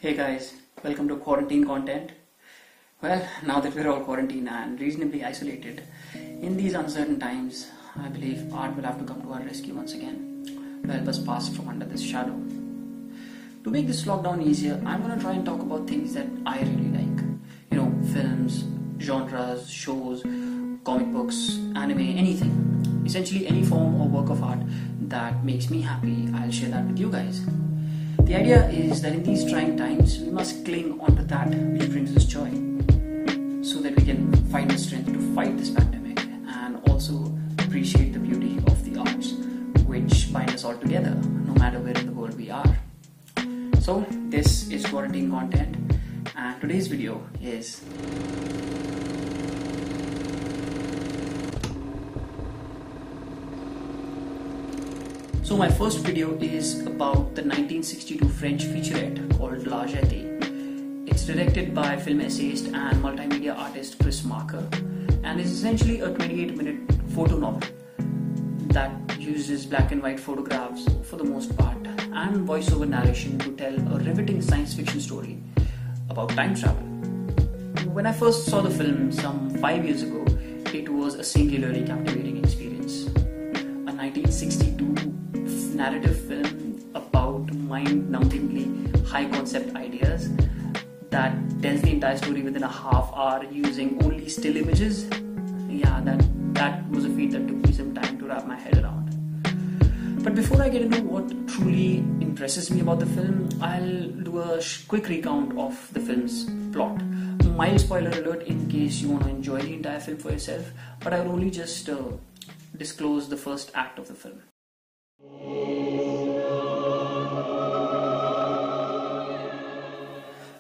Hey guys, welcome to quarantine content. Well, now that we're all quarantined and reasonably isolated, in these uncertain times, I believe art will have to come to our rescue once again to help us pass from under this shadow. To make this lockdown easier, I'm going to try and talk about things that I really like. You know, films, genres, shows, comic books, anime, anything. Essentially any form or work of art that makes me happy, I'll share that with you guys. The idea is that in these trying times, we must cling onto that which brings us joy so that we can find the strength to fight this pandemic and also appreciate the beauty of the arts which bind us all together no matter where in the world we are. So this is quarantine content and today's video is So my first video is about the 1962 French featurette called La Jetée. It's directed by film essayist and multimedia artist Chris Marker and is essentially a 28-minute photo novel that uses black and white photographs for the most part and voiceover narration to tell a riveting science fiction story about time travel. When I first saw the film some 5 years ago, it was a singularly captivating experience. A 1962 narrative film about mind-numbingly high-concept ideas that tells the entire story within a half hour using only still images. Yeah, that was a feat that took me some time to wrap my head around. But before I get into what truly impresses me about the film, I'll do a quick recount of the film's plot. Mild spoiler alert in case you want to enjoy the entire film for yourself, but I will only just disclose the first act of the film.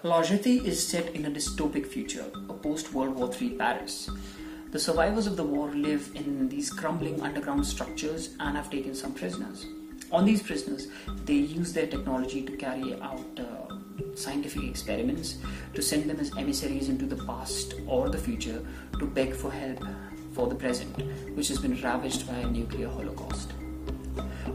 La Jetée is set in a dystopic future, a post-World War III Paris. The survivors of the war live in these crumbling underground structures and have taken some prisoners. On these prisoners, they use their technology to carry out scientific experiments, to send them as emissaries into the past or the future to beg for help for the present, which has been ravaged by a nuclear holocaust.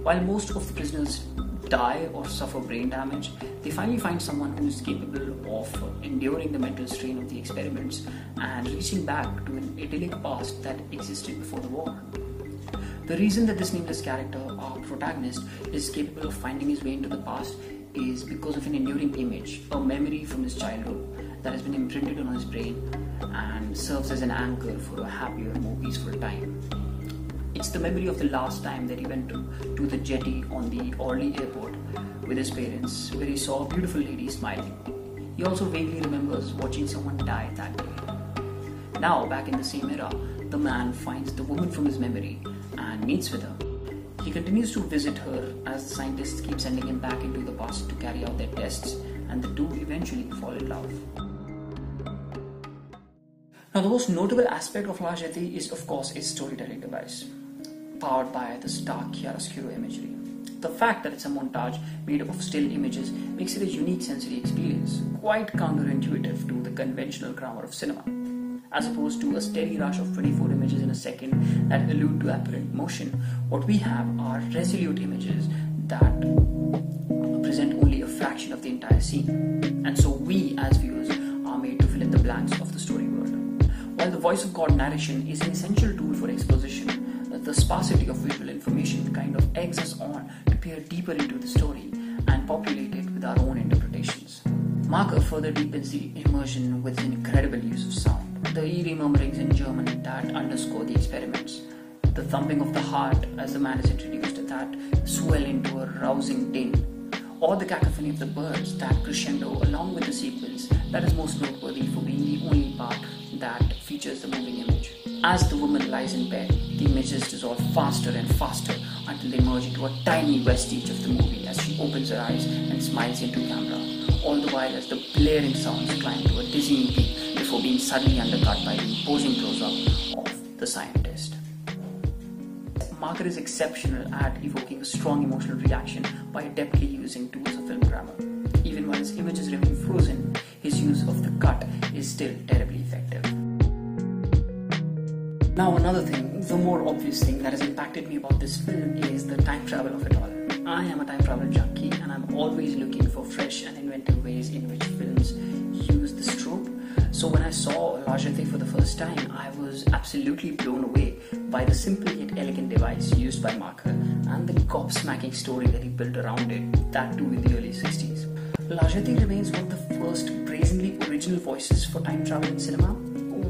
While most of the prisoners die or suffer brain damage, they finally find someone who is capable of enduring the mental strain of the experiments and reaching back to an idyllic past that existed before the war. The reason that this nameless character, our protagonist, is capable of finding his way into the past is because of an enduring image, a memory from his childhood that has been imprinted on his brain and serves as an anchor for a happier, more peaceful time. It's the memory of the last time that he went to the Jetée on the Orly airport with his parents, where he saw a beautiful lady smiling. He also vaguely remembers watching someone die that day. Now, back in the same era, the man finds the woman from his memory and meets with her. He continues to visit her as the scientists keep sending him back into the past to carry out their tests, and the two eventually fall in love. Now, the most notable aspect of La Jetée is, of course, its storytelling device, powered by the stark chiaroscuro imagery. The fact that it's a montage made up of still images makes it a unique sensory experience, quite counterintuitive to the conventional grammar of cinema. As opposed to a steady rush of 24 images in a second that allude to apparent motion, what we have are resolute images that present only a fraction of the entire scene. And so we, as viewers, are made to fill in the blanks of the story world. While the voice of God narration is an essential tool for exposition, the sparsity of visual information kind of eggs us on to peer deeper into the story and populate it with our own interpretations. Marker further deepens the immersion with an incredible use of sound. The eerie murmurings in German that underscore the experiments, the thumping of the heart as the man is introduced that swell into a rousing din, or the cacophony of the birds that crescendo along with the sequence that is most noteworthy for being the only part that features the moving image. As the woman lies in bed, the images dissolve faster and faster until they merge into a tiny vestige of the movie as she opens her eyes and smiles into camera, all the while as the blaring sounds climb to a dizzying peak before being suddenly undercut by the imposing close-up of the scientist. Marker is exceptional at evoking a strong emotional reaction by adeptly using tools of film grammar. Even while his images remain frozen, his use of the cut is still terribly effective. Now another thing, the more obvious thing that has impacted me about this film is the time travel of it all. I am a time travel junkie and I'm always looking for fresh and inventive ways ways in which films use this trope. So when I saw Jetée for the first time, I was absolutely blown away by the simple yet elegant device used by Marker and the gobsmacking story that he built around it, that too in the early 60s. Jetée remains one of the first brazenly original voices for time travel in cinema,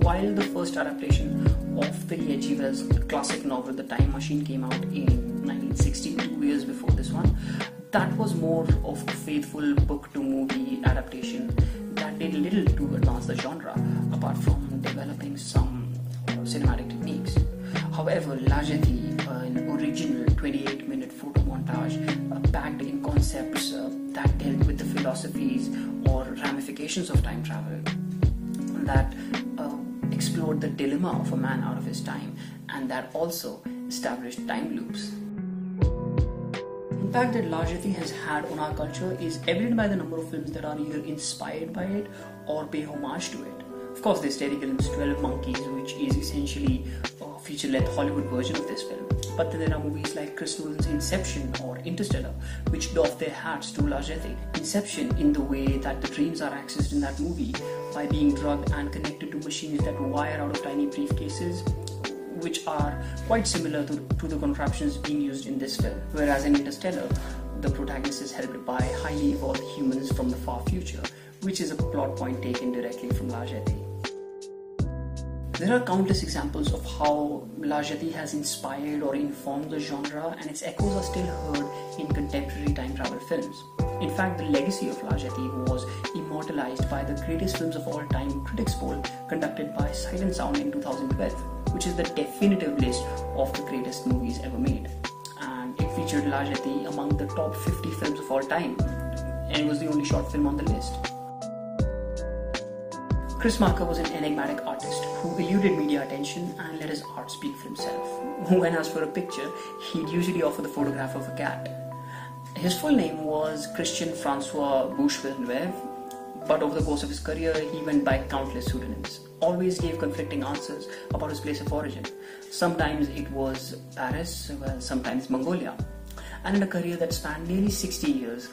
while the first adaptation of the H.G. Wells classic novel The Time Machine came out in 1960, 2 years before this one. That was more of a faithful book-to-movie adaptation that did little to advance the genre, apart from developing some cinematic techniques. However, Jetée, an original 28-minute photo montage packed in concepts that dealt with the philosophies or ramifications of time travel, that explored the dilemma of a man out of his time, and that also established time loops. The impact that Jetée has had on our culture is evident by the number of films that are either inspired by it or pay homage to it. Of course, there's Terry Gilliam's 12 Monkeys, which is essentially a feature-length Hollywood version of this film. But then there are movies like Chris Nolan's Inception or Interstellar, which doff their hats to Jetée. Inception, in the way that the dreams are accessed in that movie by being drugged and connected to machines that wire out of tiny briefcases, which are quite similar to the contraptions being used in this film. Whereas in Interstellar, the protagonist is helped by highly evolved humans from the far future, which is a plot point taken directly from Jetée. There are countless examples of how Jetée has inspired or informed the genre, and its echoes are still heard in contemporary time travel films. In fact, the legacy of Jetée was immortalized by the greatest films of all time critics poll conducted by Sight and Sound in 2012, which is the definitive list of the greatest movies ever made. And it featured Jetée among the top 50 films of all time, and it was the only short film on the list. Chris Marker was an enigmatic artist who eluded media attention and let his art speak for himself. When asked for a picture, he'd usually offer the photograph of a cat. His full name was Christian Francois Bouche-Villeneuve, but over the course of his career, he went by countless pseudonyms. Always gave conflicting answers about his place of origin. Sometimes it was Paris, sometimes Mongolia. And in a career that spanned nearly 60 years,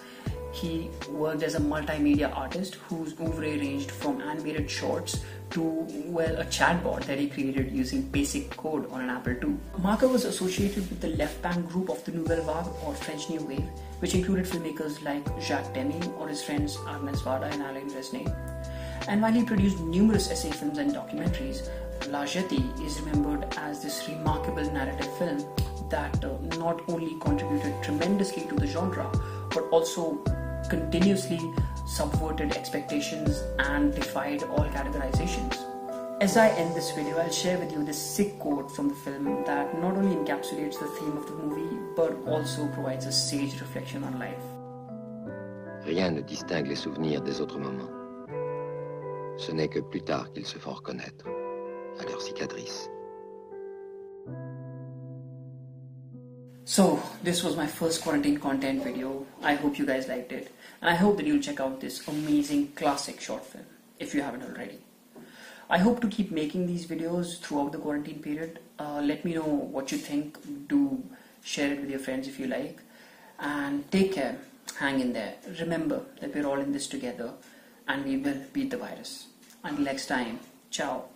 he worked as a multimedia artist whose oeuvre ranged from animated shorts to, a chatbot that he created using basic code on an Apple II. Marker was associated with the left bank group of the Nouvelle Vague or French New Wave, which included filmmakers like Jacques Demy or his friends Agnès Varda and Alain Resnais. And while he produced numerous essay films and documentaries, Jetée is remembered as this remarkable narrative film that not only contributed tremendously to the genre, but also continuously subverted expectations and defied all categorizations. As I end this video, I'll share with you this sick quote from the film that not only encapsulates the theme of the movie, but also provides a sage reflection on life. Rien ne distingue les souvenirs des autres moments. Ce n'est que plus tard qu'ils se font reconnaître à leurs cicatrices. So, this was my first quarantine content video. I hope you guys liked it. And I hope that you'll check out this amazing classic short film, if you haven't already. I hope to keep making these videos throughout the quarantine period. Let me know what you think. Do share it with your friends if you like. And take care. Hang in there. Remember that we're all in this together and we will beat the virus. Until next time, ciao.